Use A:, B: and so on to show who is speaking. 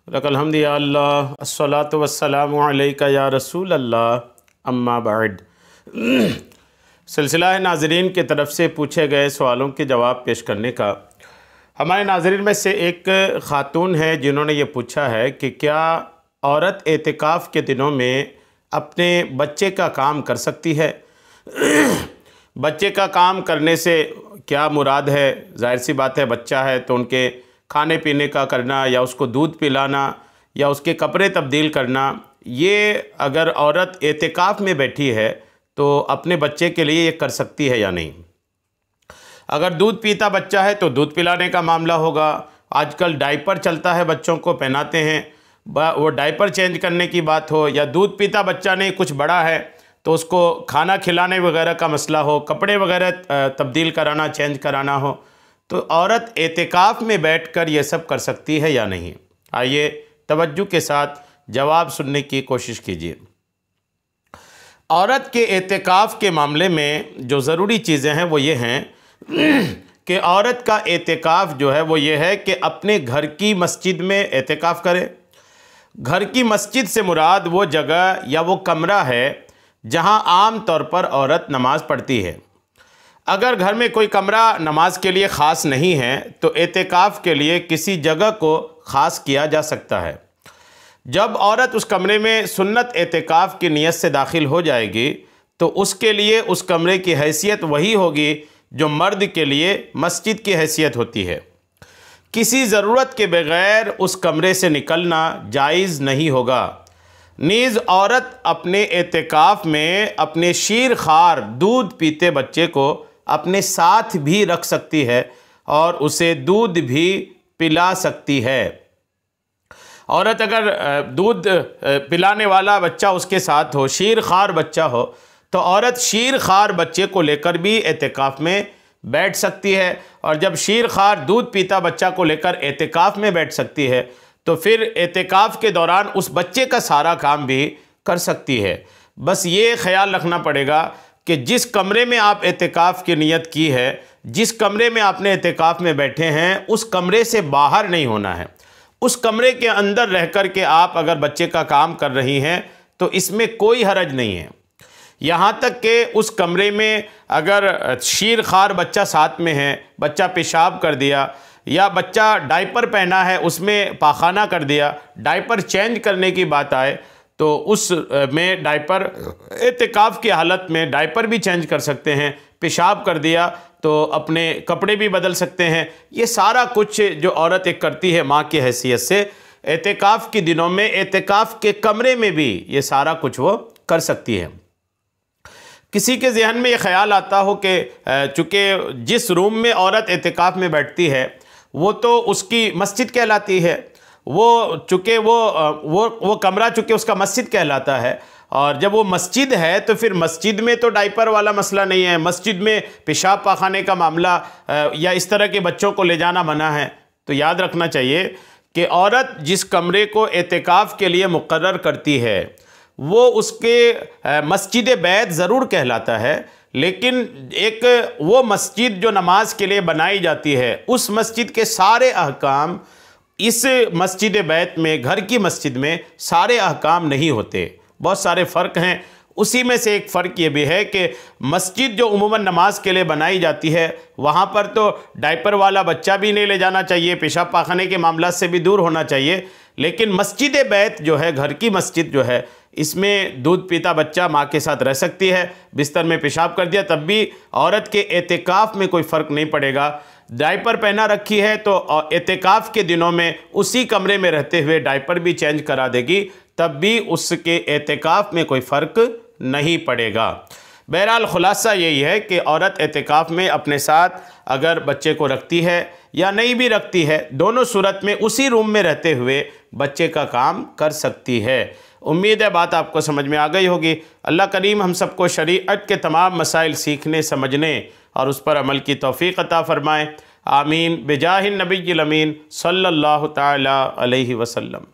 A: लकल हम्द या अल्लाह अस्सलातु वस्सलामु अलैका या रसूल अल्लाह अम्मा बाद। सिलसिला नाज़रीन की तरफ से पूछे गए सवालों के जवाब पेश करने का। हमारे नाज़रीन में से एक ख़ातून है जिन्होंने ये पूछा है कि क्या औरत एतिकाफ़ के दिनों में अपने बच्चे का काम कर सकती है। बच्चे का काम करने से क्या मुराद है? ज़ाहिर सी बात है, बच्चा है तो उनके खाने पीने का करना या उसको दूध पिलाना या उसके कपड़े तब्दील करना, ये अगर औरत एतिकाफ़ में बैठी है तो अपने बच्चे के लिए ये कर सकती है या नहीं। अगर दूध पीता बच्चा है तो दूध पिलाने का मामला होगा। आजकल डायपर चलता है, बच्चों को पहनाते हैं, वो डायपर चेंज करने की बात हो, या दूध पीता बच्चा नहीं कुछ बड़ा है तो उसको खाना खिलाने वगैरह का मसला हो, कपड़े वगैरह तब्दील कराना, चेंज कराना हो, तो औरत एतिकाफ़ में बैठकर ये सब कर सकती है या नहीं। आइए तवज्जो के साथ जवाब सुनने की कोशिश कीजिए। औरत के एतिकाफ़ के मामले में जो ज़रूरी चीज़ें हैं वो ये हैं कि औरत का एतिकाफ़ जो है वो ये है कि अपने घर की मस्जिद में एतिकाफ़ करे। घर की मस्जिद से मुराद वो जगह या वो कमरा है जहाँ आम तौर पर औरत नमाज़ पढ़ती है। अगर घर में कोई कमरा नमाज के लिए ख़ास नहीं है तो एतिकाफ़ के लिए किसी जगह को ख़ास किया जा सकता है। जब औरत उस कमरे में सुन्नत एतिकाफ़ की नीयत से दाखिल हो जाएगी तो उसके लिए उस कमरे की हैसियत वही होगी जो मर्द के लिए मस्जिद की हैसियत होती है। किसी ज़रूरत के बग़ैर उस कमरे से निकलना जायज़ नहीं होगा। नीज़ औरत अपने एतिकाफ़ में अपने शीर खार दूध पीते बच्चे को अपने साथ भी रख सकती है और उसे दूध भी पिला सकती है। औरत अगर दूध पिलाने वाला बच्चा उसके साथ हो, शीर खार बच्चा हो, तो औरत शीर खार बच्चे को लेकर भी एतिकाफ़ में बैठ सकती है। और जब शीर खार दूध पीता बच्चा को लेकर एतिकाफ़ में बैठ सकती है तो फिर एतिकाफ़ के दौरान उस बच्चे का सारा काम भी कर सकती है। बस ये ख्याल रखना पड़ेगा कि जिस कमरे में आप एतिकाफ़ की नीयत की है, जिस कमरे में आपने एतिकाफ़ में बैठे हैं, उस कमरे से बाहर नहीं होना है। उस कमरे के अंदर रह कर के आप अगर बच्चे का काम कर रही हैं तो इसमें कोई हरज नहीं है। यहाँ तक कि उस कमरे में अगर शीर खार बच्चा साथ में है, बच्चा पेशाब कर दिया या बच्चा डायपर पहना है उसमें पाखाना कर दिया, डायपर चेंज करने की बात आए तो उस में डायपर एतिकाफ़ की हालत में डायपर भी चेंज कर सकते हैं। पेशाब कर दिया तो अपने कपड़े भी बदल सकते हैं। ये सारा कुछ जो औरत एक करती है माँ की हैसियत से, एतिकाफ़ के दिनों में एतिकाफ़ के कमरे में भी ये सारा कुछ वो कर सकती है। किसी के जहन में ये ख्याल आता हो कि चूँकि जिस रूम में औरत एतिकाफ़ में बैठती है वो तो उसकी मस्जिद कहलाती है, वो चूँकि वो कमरा चूँकि उसका मस्जिद कहलाता है, और जब वो मस्जिद है तो फिर मस्जिद में तो डायपर वाला मसला नहीं है, मस्जिद में पेशाब पाखाने का मामला या इस तरह के बच्चों को ले जाना मना है। तो याद रखना चाहिए कि औरत जिस कमरे को एतिकाफ़ के लिए मुकर्रर करती है वो उसके मस्जिद बैत ज़रूर कहलाता है, लेकिन एक वो मस्जिद जो नमाज के लिए बनाई जाती है उस मस्जिद के सारे अहकाम इस मस्जिद बैत में, घर की मस्जिद में सारे अहकाम नहीं होते। बहुत सारे फ़र्क हैं। उसी में से एक फ़र्क ये भी है कि मस्जिद जो उमूमन नमाज के लिए बनाई जाती है वहाँ पर तो डायपर वाला बच्चा भी नहीं ले जाना चाहिए, पेशाब पाखाने के मामला से भी दूर होना चाहिए। लेकिन मस्जिद बैत जो है, घर की मस्जिद जो है, इसमें दूध पीता बच्चा माँ के साथ रह सकती है। बिस्तर में पेशाब कर दिया तब भी औरत के एतिकाफ़ में कोई फ़र्क नहीं पड़ेगा। डायपर पहना रखी है तो एतिकाफ़ के दिनों में उसी कमरे में रहते हुए डायपर भी चेंज करा देगी, तब भी उसके एतिकाफ़ में कोई फ़र्क नहीं पड़ेगा। बहरहाल ख़ुलासा यही है कि औरत एतिकाफ़ में अपने साथ अगर बच्चे को रखती है या नहीं भी रखती है, दोनों सूरत में उसी रूम में रहते हुए बच्चे का काम कर सकती है। उम्मीद है बात आपको समझ में आ गई होगी। अल्लाह करीम हम सबको शरीअत के तमाम मसाइल सीखने, समझने और उस पर अमल की तौफ़ीक़ अता फ़रमाएँ। आमीन बिजाहिन नबिय्यिल अमीन सल्लल्लाहु तआला अलैहि वसल्लम।